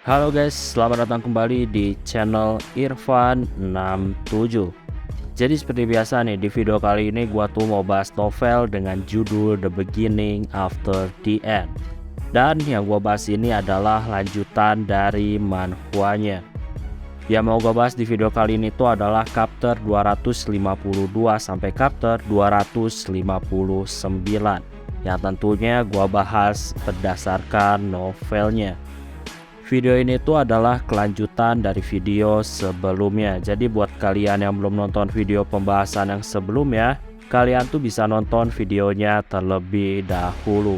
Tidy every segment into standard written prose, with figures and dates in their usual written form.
Halo guys, selamat datang kembali di channel Irfan67. Jadi seperti biasa nih, di video kali ini gua tuh mau bahas novel dengan judul The Beginning After the End. Dan yang gua bahas ini adalah lanjutan dari manhwanya. Yang mau gua bahas di video kali ini tuh adalah chapter 252 sampai chapter 259. Yang tentunya gua bahas berdasarkan novelnya. Video ini tuh adalah kelanjutan dari video sebelumnya. Jadi buat kalian yang belum nonton video pembahasan yang sebelumnya, kalian tuh bisa nonton videonya terlebih dahulu.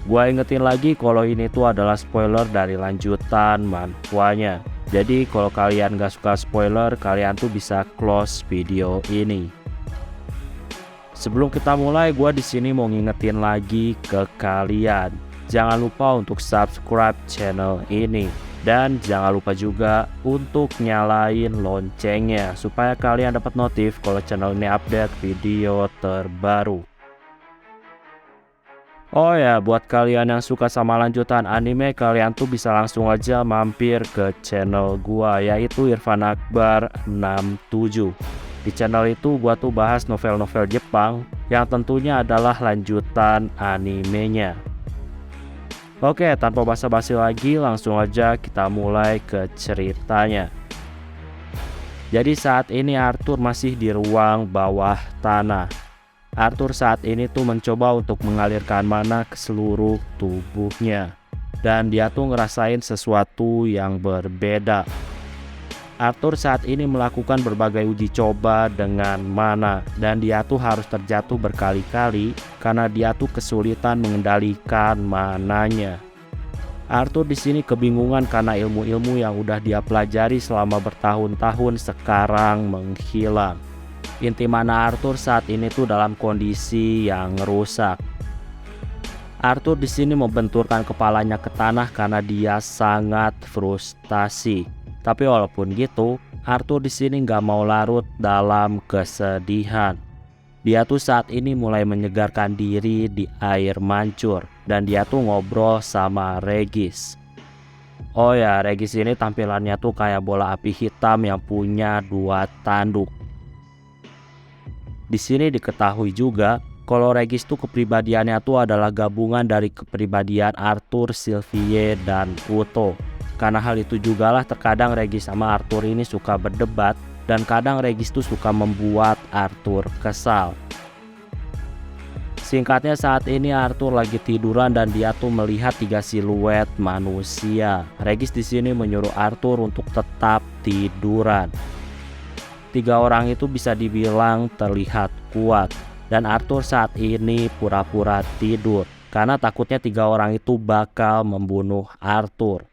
Gua ingetin lagi kalau ini tuh adalah spoiler dari lanjutan manhwanya. Jadi kalau kalian gak suka spoiler, kalian tuh bisa close video ini. Sebelum kita mulai, gua di sini mau ngingetin lagi ke kalian. Jangan lupa untuk subscribe channel ini. Dan jangan lupa juga untuk nyalain loncengnya supaya kalian dapat notif kalau channel ini update video terbaru. Oh ya, buat kalian yang suka sama lanjutan anime, kalian tuh bisa langsung aja mampir ke channel gua, yaitu Irfan Akbar 67. Di channel itu gua tuh bahas novel-novel Jepang yang tentunya adalah lanjutan animenya. Oke, tanpa basa-basi lagi, langsung aja kita mulai ke ceritanya. Jadi saat ini Arthur masih di ruang bawah tanah. Arthur saat ini tuh mencoba untuk mengalirkan mana ke seluruh tubuhnya. Dan dia tuh ngerasain sesuatu yang berbeda. Arthur saat ini melakukan berbagai uji coba dengan mana, dan dia tuh harus terjatuh berkali-kali karena dia tuh kesulitan mengendalikan mananya. Arthur di sini kebingungan karena ilmu-ilmu yang udah dia pelajari selama bertahun-tahun sekarang menghilang. Inti mana Arthur saat ini tuh dalam kondisi yang rusak. Arthur di sini membenturkan kepalanya ke tanah karena dia sangat frustasi. Tapi walaupun gitu, Arthur di sini nggak mau larut dalam kesedihan. Dia tuh saat ini mulai menyegarkan diri di air mancur dan dia tuh ngobrol sama Regis. Oh ya, Regis ini tampilannya tuh kayak bola api hitam yang punya 2 tanduk. Di sini diketahui juga kalau Regis tuh kepribadiannya tuh adalah gabungan dari kepribadian Arthur, Sylvie, dan Uto. Karena hal itu jugalah terkadang Regis sama Arthur ini suka berdebat dan kadang Regis tuh suka membuat Arthur kesal. Singkatnya saat ini Arthur lagi tiduran dan dia tuh melihat 3 siluet manusia. Regis di sini menyuruh Arthur untuk tetap tiduran. 3 orang itu bisa dibilang terlihat kuat dan Arthur saat ini pura-pura tidur karena takutnya 3 orang itu bakal membunuh Arthur.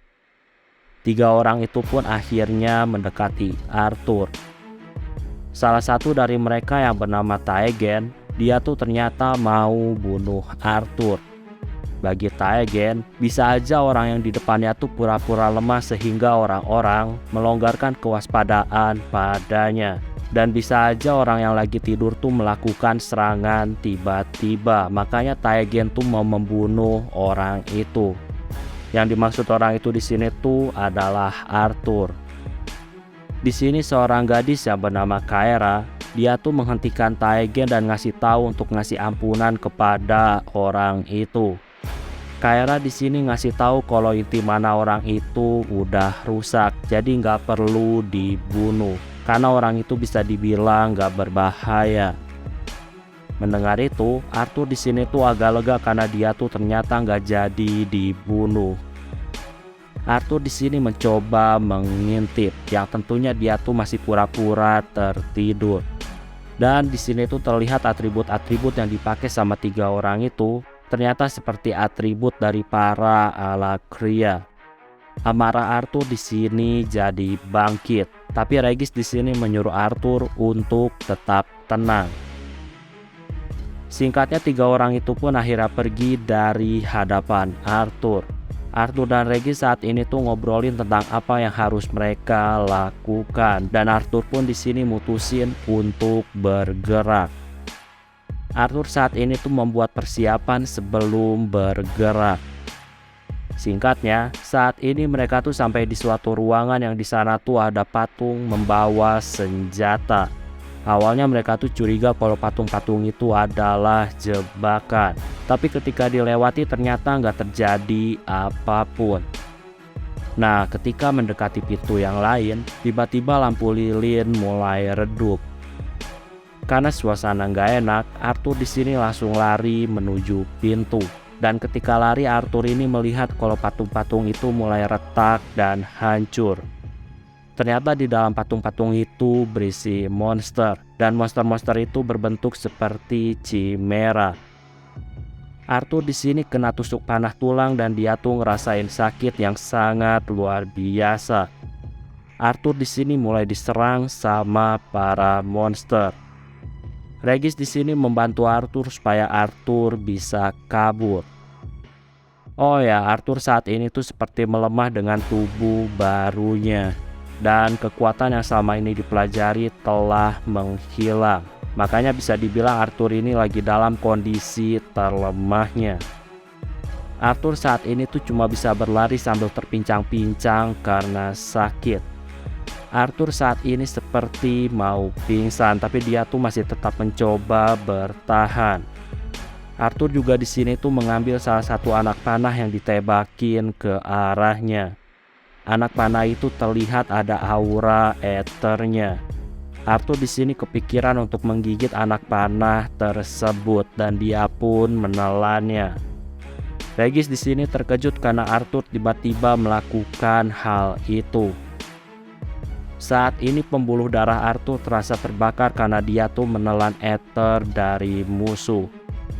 3 orang itu pun akhirnya mendekati Arthur. Salah satu dari mereka yang bernama Taegen, dia tuh ternyata mau bunuh Arthur. Bagi Taegen, bisa aja orang yang di depannya tuh pura-pura lemah sehingga orang-orang melonggarkan kewaspadaan padanya. Dan bisa aja orang yang lagi tidur tuh melakukan serangan tiba-tiba. Makanya Taegen tuh mau membunuh orang itu. Yang dimaksud orang itu di sini tuh adalah Arthur. Di sini seorang gadis yang bernama Kaera, dia tuh menghentikan Taegen dan ngasih tahu untuk ngasih ampunan kepada orang itu. Kaera di sini ngasih tahu kalau inti mana orang itu udah rusak, jadi nggak perlu dibunuh karena orang itu bisa dibilang nggak berbahaya. Mendengar itu, Arthur di sini tuh agak lega karena dia tuh ternyata nggak jadi dibunuh. Arthur di sini mencoba mengintip, yang tentunya dia tuh masih pura-pura tertidur. Dan di sini tuh terlihat atribut-atribut yang dipakai sama 3 orang itu ternyata seperti atribut dari para Alakria. Amarah Arthur di sini jadi bangkit, tapi Regis di sini menyuruh Arthur untuk tetap tenang. Singkatnya 3 orang itu pun akhirnya pergi dari hadapan Arthur. Arthur dan Regis saat ini tuh ngobrolin tentang apa yang harus mereka lakukan dan Arthur pun di sini mutusin untuk bergerak. Arthur saat ini tuh membuat persiapan sebelum bergerak. Singkatnya, saat ini mereka tuh sampai di suatu ruangan yang di sana tuh ada patung membawa senjata. Awalnya mereka tuh curiga kalau patung-patung itu adalah jebakan. Tapi ketika dilewati ternyata nggak terjadi apapun. Nah, ketika mendekati pintu yang lain, tiba-tiba lampu lilin mulai redup. Karena suasana nggak enak, Arthur di sini langsung lari menuju pintu. Dan ketika lari, Arthur ini melihat kalau patung-patung itu mulai retak dan hancur. Ternyata di dalam patung-patung itu berisi monster, dan monster-monster itu berbentuk seperti chimera. Arthur di sini kena tusuk panah tulang dan dia tuh ngerasain sakit yang sangat luar biasa. Arthur di sini mulai diserang sama para monster. Regis di sini membantu Arthur supaya Arthur bisa kabur. Oh ya, Arthur saat ini tuh seperti melemah dengan tubuh barunya. Dan kekuatan yang selama ini dipelajari telah menghilang. Makanya bisa dibilang Arthur ini lagi dalam kondisi terlemahnya. Arthur saat ini tuh cuma bisa berlari sambil terpincang-pincang karena sakit. Arthur saat ini seperti mau pingsan, tapi dia tuh masih tetap mencoba bertahan. Arthur juga di sini tuh mengambil salah satu anak panah yang ditebakin ke arahnya. Anak panah itu terlihat ada aura eternya. Arthur di sini kepikiran untuk menggigit anak panah tersebut dan dia pun menelannya. Regis di sini terkejut karena Arthur tiba-tiba melakukan hal itu. Saat ini pembuluh darah Arthur terasa terbakar karena dia tuh menelan ether dari musuh.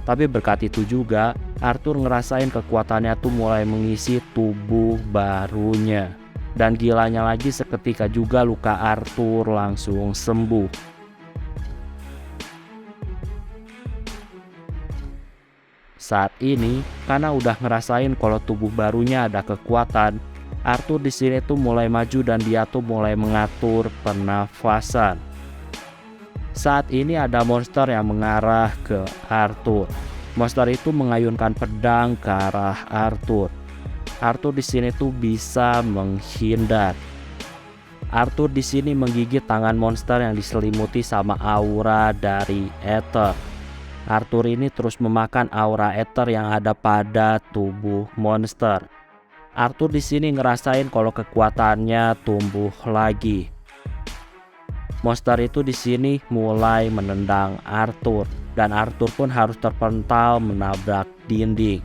Tapi berkat itu juga, Arthur ngerasain kekuatannya tuh mulai mengisi tubuh barunya. Dan gilanya lagi seketika juga luka Arthur langsung sembuh. Saat ini, karena udah ngerasain kalau tubuh barunya ada kekuatan, Arthur di sini tuh mulai maju dan dia tuh mulai mengatur pernafasan. Saat ini ada monster yang mengarah ke Arthur. Monster itu mengayunkan pedang ke arah Arthur. Arthur di sini tuh bisa menghindar. Arthur di sini menggigit tangan monster yang diselimuti sama aura dari ether. Arthur ini terus memakan aura ether yang ada pada tubuh monster. Arthur di sini ngerasain kalau kekuatannya tumbuh lagi. Monster itu di sini mulai menendang Arthur dan Arthur pun harus terpental menabrak dinding.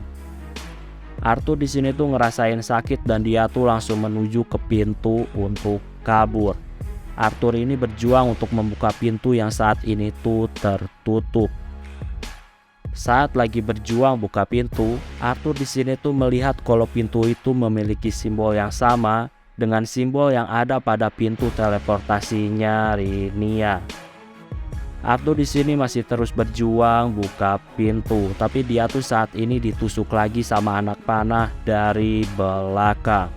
Arthur di sini tuh ngerasain sakit dan dia tuh langsung menuju ke pintu untuk kabur. Arthur ini berjuang untuk membuka pintu yang saat ini tuh tertutup. Saat lagi berjuang buka pintu, Arthur di sini tuh melihat kalau pintu itu memiliki simbol yang sama dengan simbol yang ada pada pintu teleportasinya Rinia. Arthur di sini masih terus berjuang buka pintu, tapi dia tuh saat ini ditusuk lagi sama anak panah dari belakang.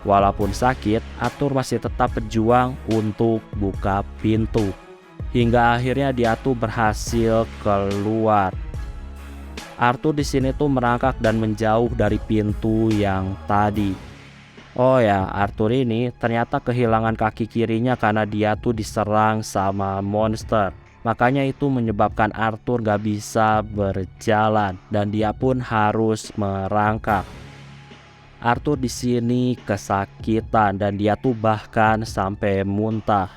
Walaupun sakit, Arthur masih tetap berjuang untuk buka pintu. Hingga akhirnya dia tuh berhasil keluar. Arthur di sini tuh merangkak dan menjauh dari pintu yang tadi. Oh ya, Arthur ini ternyata kehilangan kaki kirinya karena dia tuh diserang sama monster. Makanya itu menyebabkan Arthur gak bisa berjalan dan dia pun harus merangkak. Arthur di sini kesakitan dan dia tuh bahkan sampai muntah.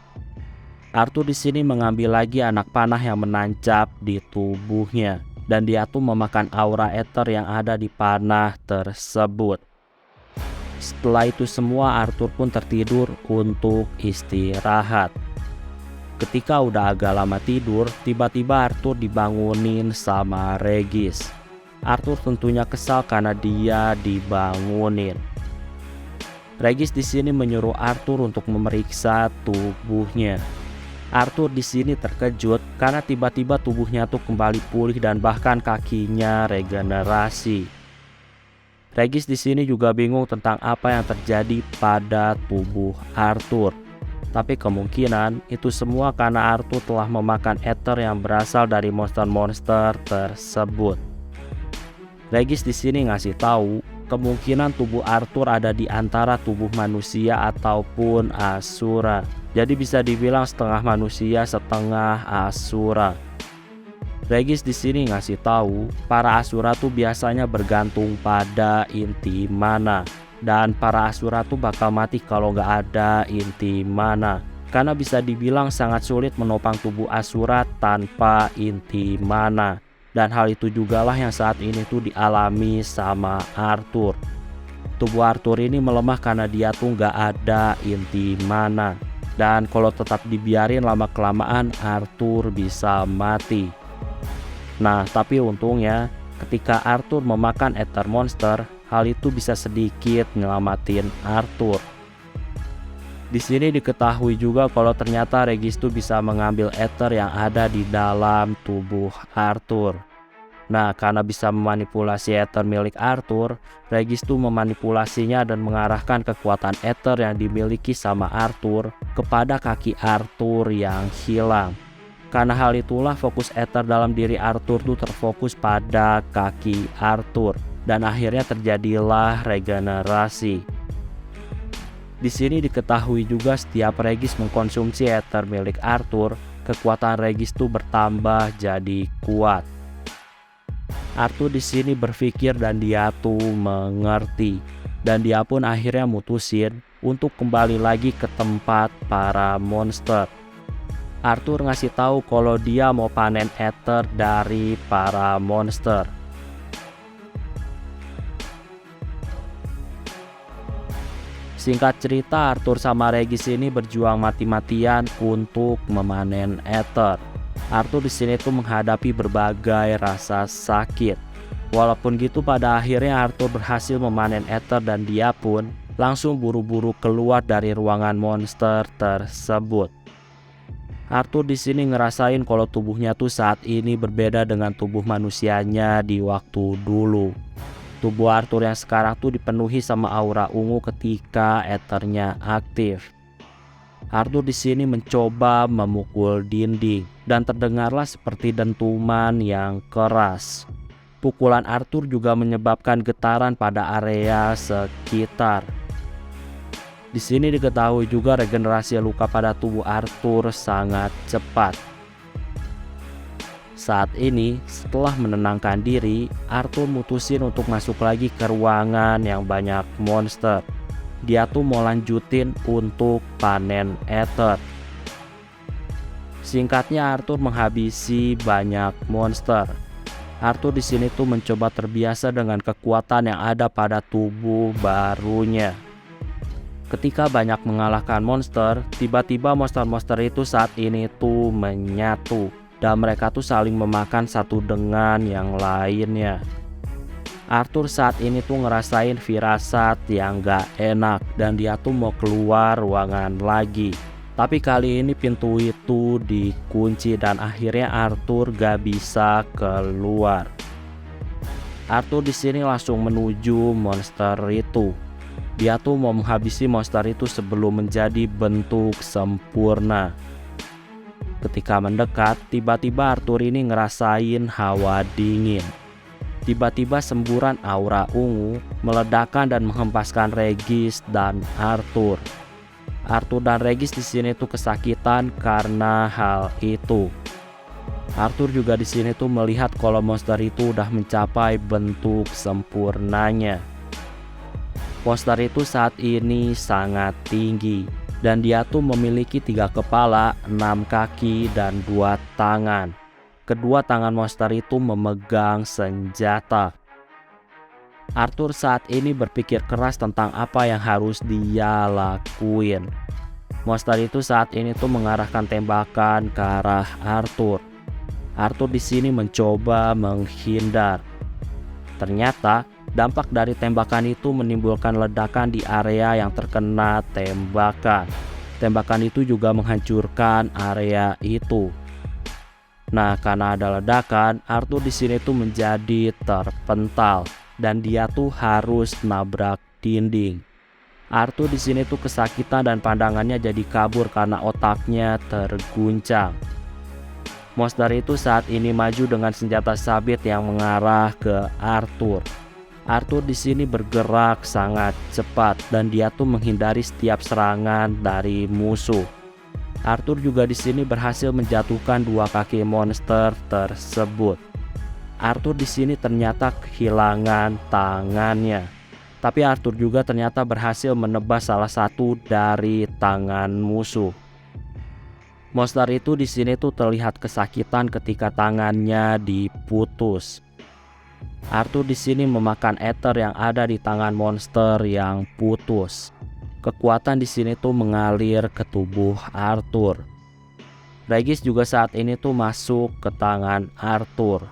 Arthur di sini mengambil lagi anak panah yang menancap di tubuhnya dan dia tuh memakan aura ether yang ada di panah tersebut. Setelah itu semua, Arthur pun tertidur untuk istirahat. Ketika udah agak lama tidur, tiba-tiba Arthur dibangunin sama Regis. Arthur tentunya kesal karena dia dibangunin. Regis di sini menyuruh Arthur untuk memeriksa tubuhnya. Arthur di sini terkejut karena tiba-tiba tubuhnya tuh kembali pulih dan bahkan kakinya regenerasi. Regis di sini juga bingung tentang apa yang terjadi pada tubuh Arthur. Tapi kemungkinan itu semua karena Arthur telah memakan ether yang berasal dari monster-monster tersebut. Regis di sini ngasih tahu kemungkinan tubuh Arthur ada di antara tubuh manusia ataupun Asura. Jadi bisa dibilang setengah manusia, setengah Asura. Regis di sini ngasih tahu, para Asura tuh biasanya bergantung pada inti mana. Dan para Asura tuh bakal mati kalau nggak ada inti mana. Karena bisa dibilang sangat sulit menopang tubuh Asura tanpa inti mana. Dan hal itu jugalah yang saat ini tuh dialami sama Arthur. Tubuh Arthur ini melemah karena dia tuh nggak ada inti mana. Dan kalau tetap dibiarin lama-kelamaan Arthur bisa mati. Nah, tapi untungnya ketika Arthur memakan Ether Monster, hal itu bisa sedikit nyelamatin Arthur. Di sini diketahui juga kalau ternyata Regis tuh bisa mengambil Ether yang ada di dalam tubuh Arthur. Nah, karena bisa memanipulasi Ether milik Arthur, Regis tuh memanipulasinya dan mengarahkan kekuatan Ether yang dimiliki sama Arthur kepada kaki Arthur yang hilang. Karena hal itulah fokus Ether dalam diri Arthur tuh terfokus pada kaki Arthur dan akhirnya terjadilah regenerasi. Di sini diketahui juga setiap Regis mengkonsumsi Ether milik Arthur, kekuatan Regis tuh bertambah jadi kuat. Arthur di sini berpikir dan dia tuh mengerti dan dia pun akhirnya mutusin untuk kembali lagi ke tempat para monster. Arthur ngasih tahu kalau dia mau panen Ether dari para monster. Singkat cerita, Arthur sama Regis ini berjuang mati-matian untuk memanen Ether. Arthur di sini tuh menghadapi berbagai rasa sakit. Walaupun gitu, pada akhirnya Arthur berhasil memanen Ether dan dia pun langsung buru-buru keluar dari ruangan monster tersebut. Arthur di sini ngerasain kalau tubuhnya tuh saat ini berbeda dengan tubuh manusianya di waktu dulu. Tubuh Arthur yang sekarang tuh dipenuhi sama aura ungu ketika Ethernya aktif. Arthur di sini mencoba memukul dinding dan terdengarlah seperti dentuman yang keras. Pukulan Arthur juga menyebabkan getaran pada area sekitar. Di sini diketahui juga regenerasi luka pada tubuh Arthur sangat cepat. Saat ini, setelah menenangkan diri, Arthur mutusin untuk masuk lagi ke ruangan yang banyak monster. Dia tuh mau lanjutin untuk panen Ether. Singkatnya, Arthur menghabisi banyak monster. Arthur di sini tuh mencoba terbiasa dengan kekuatan yang ada pada tubuh barunya. Ketika banyak mengalahkan monster, tiba-tiba monster-monster itu saat ini tuh menyatu dan mereka tuh saling memakan satu dengan yang lainnya. Arthur saat ini tuh ngerasain firasat yang gak enak dan dia tuh mau keluar ruangan lagi. Tapi kali ini pintu itu dikunci dan akhirnya Arthur gak bisa keluar. Arthur di sini langsung menuju monster itu. Dia tuh mau menghabisi monster itu sebelum menjadi bentuk sempurna. Ketika mendekat, tiba-tiba Arthur ini ngerasain hawa dingin. Tiba-tiba semburan aura ungu meledakkan dan menghempaskan Regis dan Arthur. Arthur dan Regis di sini tuh kesakitan karena hal itu. Arthur juga di sini tuh melihat kalau monster itu udah mencapai bentuk sempurnanya. Monster itu saat ini sangat tinggi dan dia tuh memiliki 3 kepala, 6 kaki, dan 2 tangan. Kedua tangan monster itu memegang senjata. Arthur saat ini berpikir keras tentang apa yang harus dia lakuin. Monster itu saat ini tuh mengarahkan tembakan ke arah Arthur. Arthur di sini mencoba menghindar. Ternyata dampak dari tembakan itu menimbulkan ledakan di area yang terkena tembakan. Tembakan itu juga menghancurkan area itu. Nah, karena ada ledakan, Arthur di sini tuh menjadi terpental dan dia tuh harus nabrak dinding. Arthur di sini tuh kesakitan dan pandangannya jadi kabur karena otaknya terguncang. Monster itu saat ini maju dengan senjata sabit yang mengarah ke Arthur. Arthur di sini bergerak sangat cepat dan dia tuh menghindari setiap serangan dari musuh. Arthur juga di sini berhasil menjatuhkan dua kaki monster tersebut. Arthur di sini ternyata kehilangan tangannya. Tapi Arthur juga ternyata berhasil menebas salah satu dari tangan musuh. Monster itu di sini tuh terlihat kesakitan ketika tangannya diputus. Arthur di sini memakan ether yang ada di tangan monster yang putus. Kekuatan di sini tuh mengalir ke tubuh Arthur. Regis juga saat ini tuh masuk ke tangan Arthur.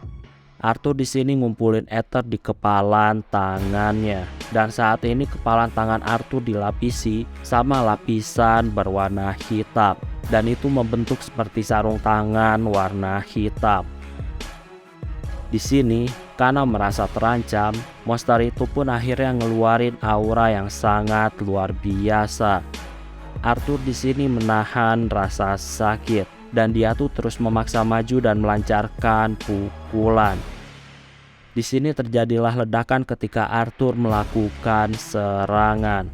Arthur di sini ngumpulin ether di kepalan tangannya, dan saat ini kepalan tangan Arthur dilapisi sama lapisan berwarna hitam, dan itu membentuk seperti sarung tangan warna hitam. Di sini, karena merasa terancam, monster itu pun akhirnya ngeluarin aura yang sangat luar biasa. Arthur di sini menahan rasa sakit dan dia tuh terus memaksa maju dan melancarkan pukulan. Di sini terjadilah ledakan ketika Arthur melakukan serangan.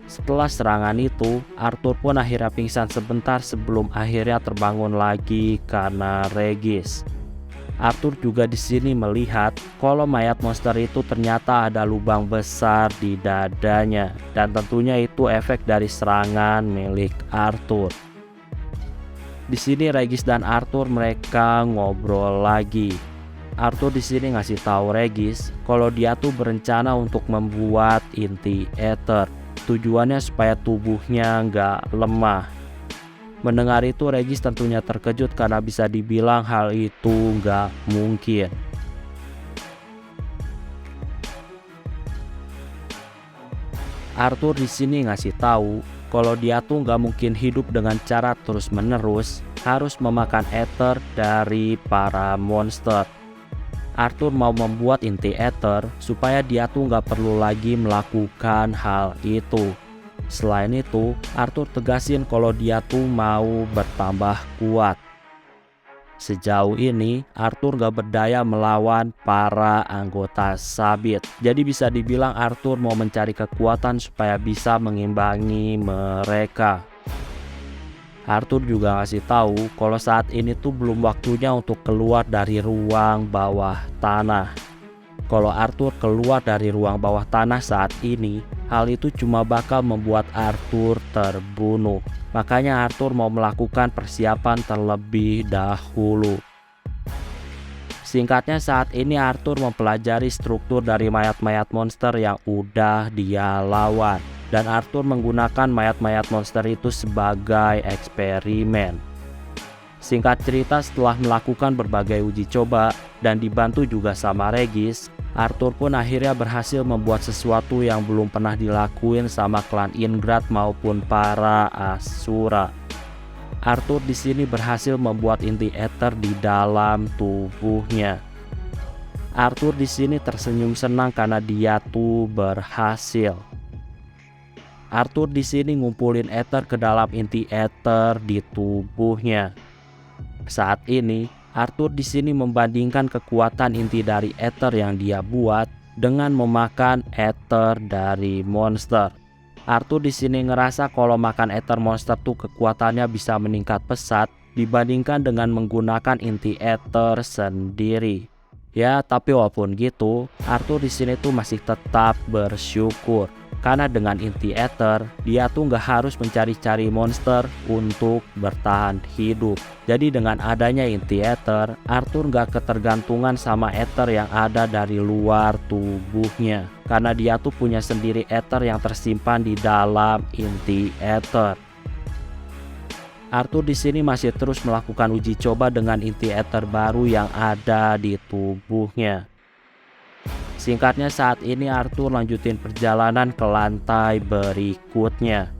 Setelah serangan itu, Arthur pun akhirnya pingsan sebentar sebelum akhirnya terbangun lagi karena Regis. Arthur juga di sini melihat kalau mayat monster itu ternyata ada lubang besar di dadanya, dan tentunya itu efek dari serangan milik Arthur. Di sini Regis dan Arthur mereka ngobrol lagi. Arthur di sini ngasih tahu Regis kalau dia tuh berencana untuk membuat inti ether. Tujuannya supaya tubuhnya nggak lemah. Mendengar itu Regis tentunya terkejut karena bisa dibilang hal itu nggak mungkin. Arthur di sini ngasih tahu kalau dia tuh nggak mungkin hidup dengan cara terus-menerus harus memakan ether dari para monster. Arthur mau membuat inti ether supaya dia tuh nggak perlu lagi melakukan hal itu. Selain itu, Arthur tegasin kalau dia tuh mau bertambah kuat. Sejauh ini, Arthur gak berdaya melawan para anggota Sabit. Jadi bisa dibilang Arthur mau mencari kekuatan supaya bisa mengimbangi mereka. Arthur juga ngasih tahu kalau saat ini tuh belum waktunya untuk keluar dari ruang bawah tanah. Kalau Arthur keluar dari ruang bawah tanah saat ini, hal itu cuma bakal membuat Arthur terbunuh. Makanya Arthur mau melakukan persiapan terlebih dahulu. Singkatnya saat ini Arthur mempelajari struktur dari mayat-mayat monster yang udah dia lawan. Dan Arthur menggunakan mayat-mayat monster itu sebagai eksperimen. Singkat cerita, setelah melakukan berbagai uji coba dan dibantu juga sama Regis, Arthur pun akhirnya berhasil membuat sesuatu yang belum pernah dilakuin sama klan Ingrad maupun para Asura. Arthur di sini berhasil membuat inti ether di dalam tubuhnya. Arthur di sini tersenyum senang karena dia tuh berhasil. Arthur di sini ngumpulin ether ke dalam inti ether di tubuhnya. Saat ini, Arthur di sini membandingkan kekuatan inti dari ether yang dia buat dengan memakan ether dari monster. Arthur di sini ngerasa kalau makan ether monster tuh kekuatannya bisa meningkat pesat dibandingkan dengan menggunakan inti ether sendiri. Ya, tapi walaupun gitu, Arthur di sini tuh masih tetap bersyukur. Karena dengan inti ether, dia tuh nggak harus mencari-cari monster untuk bertahan hidup. Jadi dengan adanya inti ether, Arthur nggak ketergantungan sama ether yang ada dari luar tubuhnya. Karena dia tuh punya sendiri ether yang tersimpan di dalam inti ether. Arthur di sini masih terus melakukan uji coba dengan inti ether baru yang ada di tubuhnya. Singkatnya saat ini Arthur lanjutin perjalanan ke lantai berikutnya.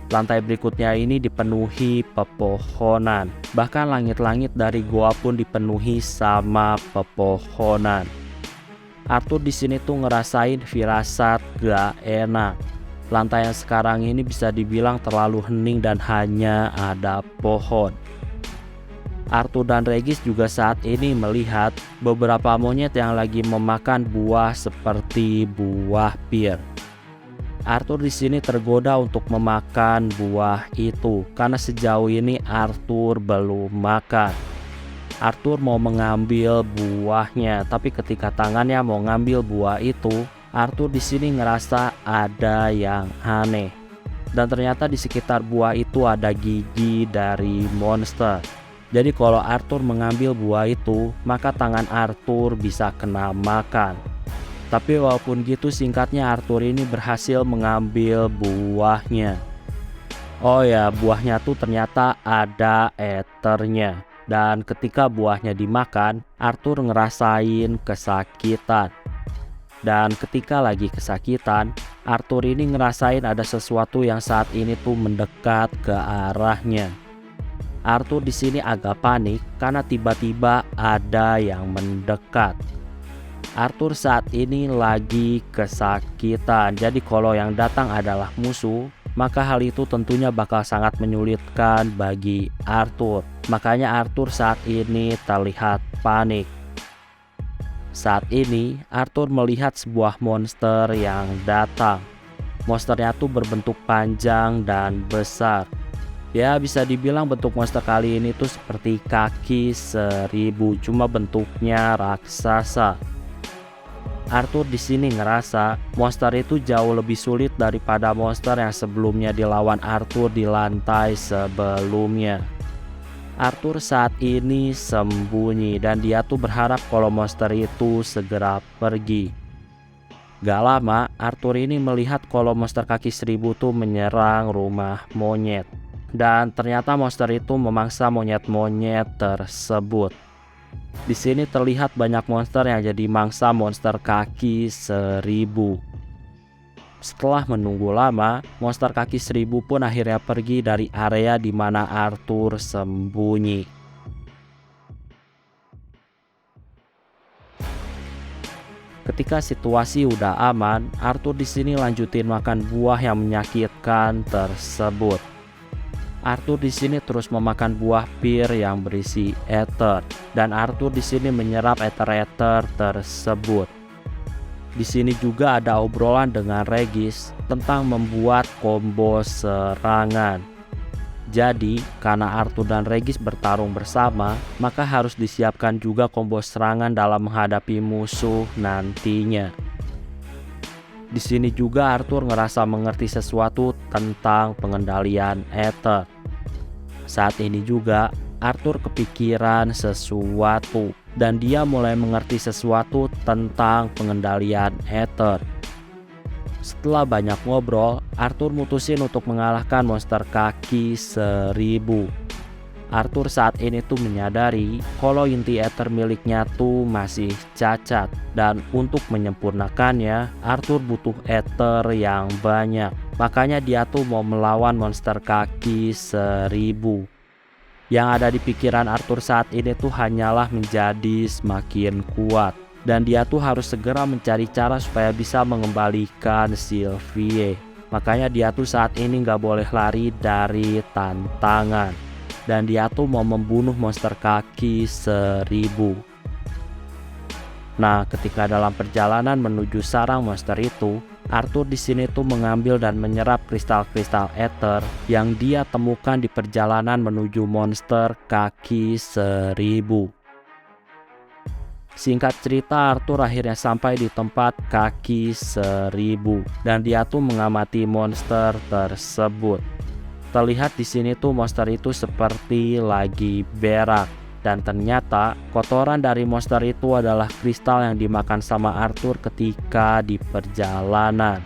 Lantai berikutnya ini dipenuhi pepohonan. Bahkan langit-langit dari goa pun dipenuhi sama pepohonan. Arthur di sini tuh ngerasain firasat gak enak. Lantai yang sekarang ini bisa dibilang terlalu hening dan hanya ada pohon. Arthur dan Regis juga saat ini melihat beberapa monyet yang lagi memakan buah seperti buah pir. Arthur di sini tergoda untuk memakan buah itu karena sejauh ini Arthur belum makan. Arthur mau mengambil buahnya, tapi ketika tangannya mau ngambil buah itu, Arthur di sini ngerasa ada yang aneh. Dan ternyata di sekitar buah itu ada gigi dari monster. Jadi kalau Arthur mengambil buah itu, maka tangan Arthur bisa kena makan. Tapi walaupun gitu, singkatnya Arthur ini berhasil mengambil buahnya. Oh ya, buahnya tuh ternyata ada ethernya. Dan ketika buahnya dimakan, Arthur ngerasain kesakitan. Dan ketika lagi kesakitan, Arthur ini ngerasain ada sesuatu yang saat ini tuh mendekat ke arahnya. Arthur di sini agak panik karena tiba-tiba ada yang mendekat. Arthur saat ini lagi kesakitan. Jadi kalau yang datang adalah musuh, maka hal itu tentunya bakal sangat menyulitkan bagi Arthur. Makanya Arthur saat ini terlihat panik. Saat ini Arthur melihat sebuah monster yang datang. Monsternya tuh berbentuk panjang dan besar. Ya, bisa dibilang bentuk monster kali ini tuh seperti kaki 1000, cuma bentuknya raksasa. Arthur di sini ngerasa monster itu jauh lebih sulit daripada monster yang sebelumnya dilawan Arthur di lantai sebelumnya. Arthur saat ini sembunyi dan dia tuh berharap kalau monster itu segera pergi. Gak lama, Arthur ini melihat kalau monster kaki 1000 tuh menyerang rumah monyet. Dan ternyata monster itu memangsa monyet-monyet tersebut. Di sini terlihat banyak monster yang jadi mangsa monster kaki 1000. Setelah menunggu lama, monster kaki 1000 pun akhirnya pergi dari area di mana Arthur sembunyi. Ketika situasi udah aman, Arthur di sini lanjutin makan buah yang menyakitkan tersebut. Arthur di sini terus memakan buah pir yang berisi ether, dan Arthur di sini menyerap ether-ether tersebut. Di sini juga ada obrolan dengan Regis tentang membuat combo serangan. Jadi, karena Arthur dan Regis bertarung bersama, maka harus disiapkan juga combo serangan dalam menghadapi musuh nantinya. Di sini juga Arthur ngerasa mengerti sesuatu tentang pengendalian ether. Saat ini juga Arthur kepikiran sesuatu dan dia mulai mengerti sesuatu tentang pengendalian ether. Setelah banyak ngobrol, Arthur mutusin untuk mengalahkan monster kaki 1000. Arthur saat ini tuh menyadari kalau inti ether miliknya tuh masih cacat, dan untuk menyempurnakannya Arthur butuh ether yang banyak. Makanya dia tuh mau melawan monster kaki 1000. Yang ada di pikiran Arthur saat ini tuh hanyalah menjadi semakin kuat, dan dia tuh harus segera mencari cara supaya bisa mengembalikan Sylvie. Makanya dia tuh saat ini gak boleh lari dari tantangan, dan dia tuh mau membunuh monster kaki 1000. Nah, ketika dalam perjalanan menuju sarang monster itu, Arthur di sini tuh mengambil dan menyerap kristal-kristal ether yang dia temukan di perjalanan menuju monster kaki 1000. Singkat cerita, Arthur akhirnya sampai di tempat kaki 1000 dan dia tuh mengamati monster tersebut. Terlihat di sini tuh monster itu seperti lagi berak. Dan ternyata kotoran dari monster itu adalah kristal yang dimakan sama Arthur ketika di perjalanan.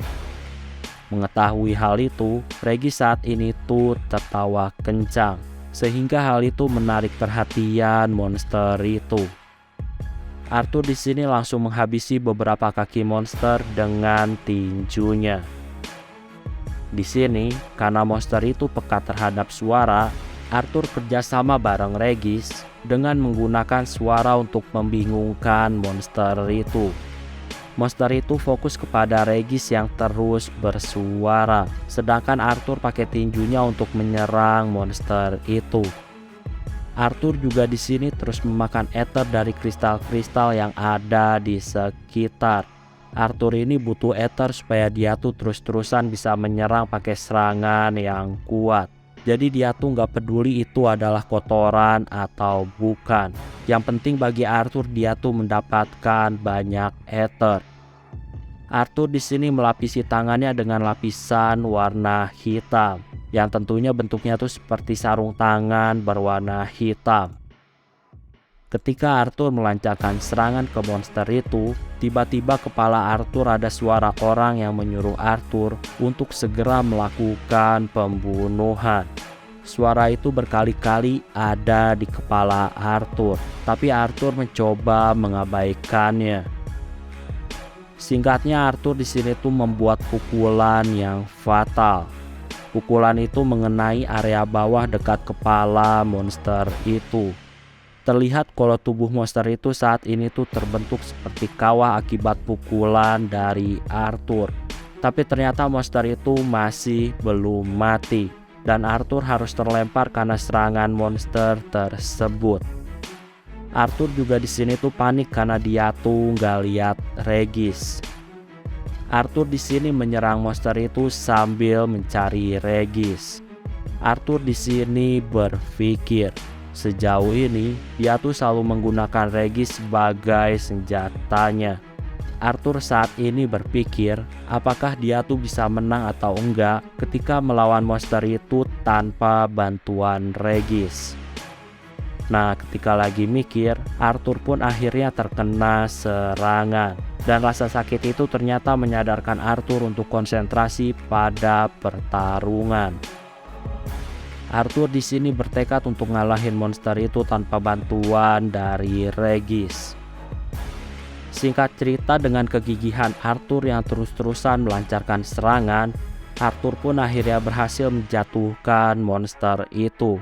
Mengetahui hal itu, Regis saat ini tuh tertawa kencang, sehingga hal itu menarik perhatian monster itu. Arthur di sini langsung menghabisi beberapa kaki monster dengan tinjunya. Di sini, karena monster itu peka terhadap suara, Arthur kerjasama bareng Regis dengan menggunakan suara untuk membingungkan monster itu. Monster itu fokus kepada Regis yang terus bersuara, sedangkan Arthur pakai tinjunya untuk menyerang monster itu. Arthur juga di sini terus memakan ether dari kristal-kristal yang ada di sekitar. Arthur ini butuh ether supaya dia tuh terus-terusan bisa menyerang pakai serangan yang kuat. Jadi dia tuh nggak peduli itu adalah kotoran atau bukan. Yang penting bagi Arthur dia tuh mendapatkan banyak ether. Arthur di sini melapisi tangannya dengan lapisan warna hitam, yang tentunya bentuknya tuh seperti sarung tangan berwarna hitam. Ketika Arthur melancarkan serangan ke monster itu, tiba-tiba kepala Arthur ada suara orang yang menyuruh Arthur untuk segera melakukan pembunuhan. Suara itu berkali-kali ada di kepala Arthur, tapi Arthur mencoba mengabaikannya. Singkatnya, Arthur di sini tuh membuat pukulan yang fatal. Pukulan itu mengenai area bawah dekat kepala monster itu. Terlihat kalau tubuh monster itu saat ini tuh terbentuk seperti kawah akibat pukulan dari Arthur. Tapi ternyata monster itu masih belum mati dan Arthur harus terlempar karena serangan monster tersebut. Arthur juga di sini tuh panik karena dia tuh nggak lihat Regis. Arthur di sini menyerang monster itu sambil mencari Regis. Arthur di sini berpikir, sejauh ini dia tuh selalu menggunakan Regis sebagai senjatanya. Arthur saat ini berpikir apakah dia tuh bisa menang atau enggak ketika melawan monster itu tanpa bantuan Regis. Nah, ketika lagi mikir, Arthur pun akhirnya terkena serangan. Dan rasa sakit itu ternyata menyadarkan Arthur untuk konsentrasi pada pertarungan. Arthur di sini bertekad untuk ngalahin monster itu tanpa bantuan dari Regis. Singkat cerita, dengan kegigihan Arthur yang terus-terusan melancarkan serangan, Arthur pun akhirnya berhasil menjatuhkan monster itu.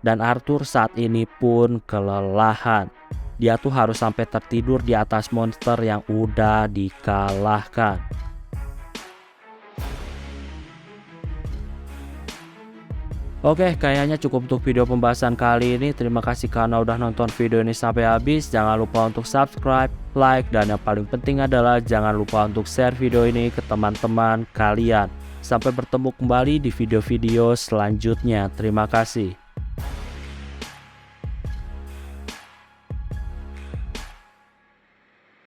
Dan Arthur saat ini pun kelelahan. Dia tuh harus sampai tertidur di atas monster yang udah dikalahkan. Oke, kayaknya cukup untuk video pembahasan kali ini. Terima kasih karena udah nonton video ini sampai habis. Jangan lupa untuk subscribe, like, dan yang paling penting adalah jangan lupa untuk share video ini ke teman-teman kalian. Sampai bertemu kembali di video-video selanjutnya. Terima kasih.